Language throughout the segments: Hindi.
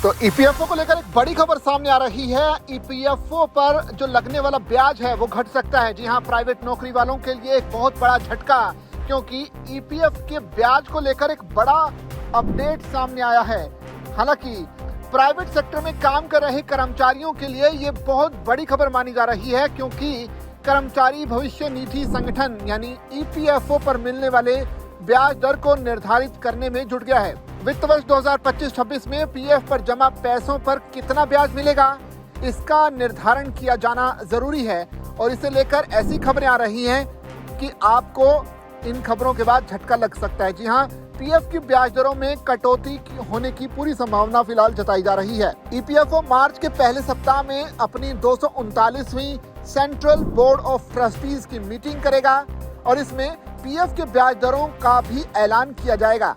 तो ईपीएफओ को लेकर एक बड़ी खबर सामने आ रही है। ईपीएफओ पर जो लगने वाला ब्याज है वो घट सकता है। जी हां, प्राइवेट नौकरी वालों के लिए एक बहुत बड़ा झटका, क्योंकि ईपीएफ के ब्याज को लेकर एक बड़ा अपडेट सामने आया है। हालांकि प्राइवेट सेक्टर में काम कर रहे कर्मचारियों के लिए ये बहुत बड़ी खबर मानी जा रही है, क्योंकि कर्मचारी भविष्य निधि संगठन यानी ईपीएफओ पर मिलने वाले ब्याज दर को निर्धारित करने में जुट गया है। वित्त वर्ष 2025-26 में पीएफ पर जमा पैसों पर कितना ब्याज मिलेगा, इसका निर्धारण किया जाना जरूरी है। और इसे लेकर ऐसी खबरें आ रही हैं कि आपको इन खबरों के बाद झटका लग सकता है। जी हां, पीएफ की ब्याज दरों में कटौती होने की पूरी संभावना फिलहाल जताई जा रही है। ईपीएफओ मार्च के पहले सप्ताह में अपनी 239वीं सेंट्रल बोर्ड ऑफ ट्रस्टीज की मीटिंग करेगा और इसमें पीएफ के ब्याज दरों का भी ऐलान किया जाएगा।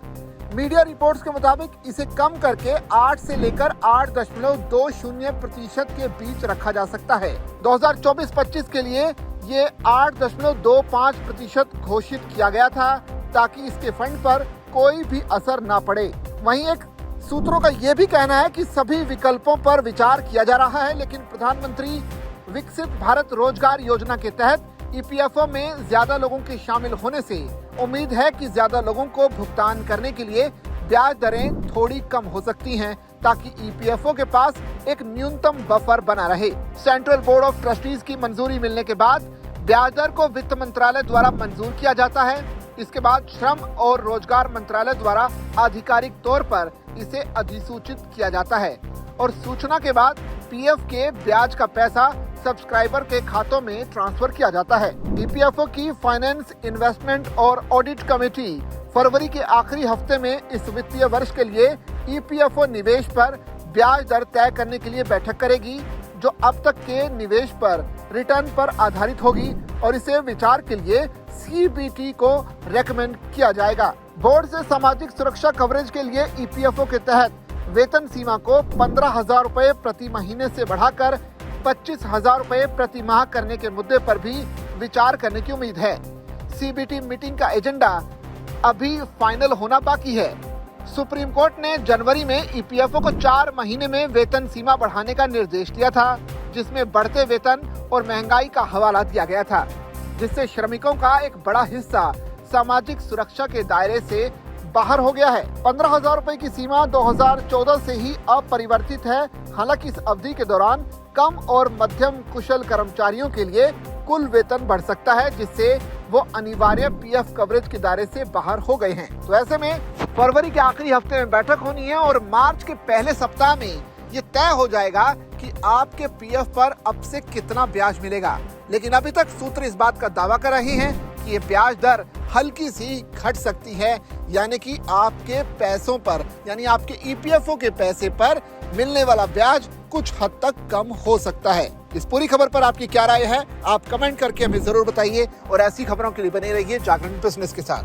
मीडिया रिपोर्ट्स के मुताबिक इसे कम करके 8 से लेकर 8.20% के बीच रखा जा सकता है। 2024-25 के लिए ये 8.25% घोषित किया गया था, ताकि इसके फंड पर कोई भी असर ना पड़े। वहीं एक सूत्रों का ये भी कहना है कि सभी विकल्पों पर विचार किया जा रहा है, लेकिन प्रधानमंत्री विकसित भारत रोजगार योजना के तहत ईपीएफओ में ज्यादा लोगों के शामिल होने से उम्मीद है कि ज्यादा लोगों को भुगतान करने के लिए ब्याज दरें थोड़ी कम हो सकती हैं, ताकि ईपीएफओ के पास एक न्यूनतम बफर बना रहे। सेंट्रल बोर्ड ऑफ ट्रस्टीज की मंजूरी मिलने के बाद ब्याज दर को वित्त मंत्रालय द्वारा मंजूर किया जाता है। इसके बाद श्रम और रोजगार मंत्रालय द्वारा आधिकारिक तौर पर इसे अधिसूचित किया जाता है और सूचना के बाद पीएफ के ब्याज का पैसा सब्सक्राइबर के खातों में ट्रांसफर किया जाता है। ईपीएफओ की फाइनेंस, इन्वेस्टमेंट और ऑडिट कमेटी फरवरी के आखिरी हफ्ते में इस वित्तीय वर्ष के लिए ईपीएफओ निवेश पर ब्याज दर तय करने के लिए बैठक करेगी, जो अब तक के निवेश पर रिटर्न पर आधारित होगी और इसे विचार के लिए सीबीटी को रेकमेंड किया जाएगा। बोर्ड से सामाजिक सुरक्षा कवरेज के लिए ईपीएफओ के तहत वेतन सीमा को 15,000 रुपए प्रति महीने से बढ़ाकर 25,000 रुपए प्रति माह करने के मुद्दे पर भी विचार करने की उम्मीद है। सीबीटी मीटिंग का एजेंडा अभी फाइनल होना बाकी है। सुप्रीम कोर्ट ने जनवरी में ईपीएफओ को 4 महीने में वेतन सीमा बढ़ाने का निर्देश दिया था, जिसमें बढ़ते वेतन और महंगाई का हवाला दिया गया था, जिससे श्रमिकों का एक बड़ा हिस्सा सामाजिक सुरक्षा के दायरे से बाहर हो गया है। 15,000 रुपए की सीमा 2014 से ही अपरिवर्तित है। हालांकि इस अवधि के दौरान कम और मध्यम कुशल कर्मचारियों के लिए कुल वेतन बढ़ सकता है, जिससे वो अनिवार्य पीएफ कवरेज के दायरे से बाहर हो गए हैं। तो ऐसे में फरवरी के आखिरी हफ्ते में बैठक होनी है और मार्च के पहले सप्ताह में ये तय हो जाएगा कि आपके पीएफ पर अब से कितना ब्याज मिलेगा। लेकिन अभी तक सूत्र इस बात का दावा कर रहे हैं कि ये ब्याज दर हल्की सी घट सकती है, यानी कि आपके पैसों पर, यानी आपके ईपीएफओ के पैसे पर मिलने वाला ब्याज कुछ हद तक कम हो सकता है। इस पूरी खबर पर आपकी क्या राय है, आप कमेंट करके हमें जरूर बताइए और ऐसी खबरों के लिए बने रहिए जागरण बिजनेस के साथ।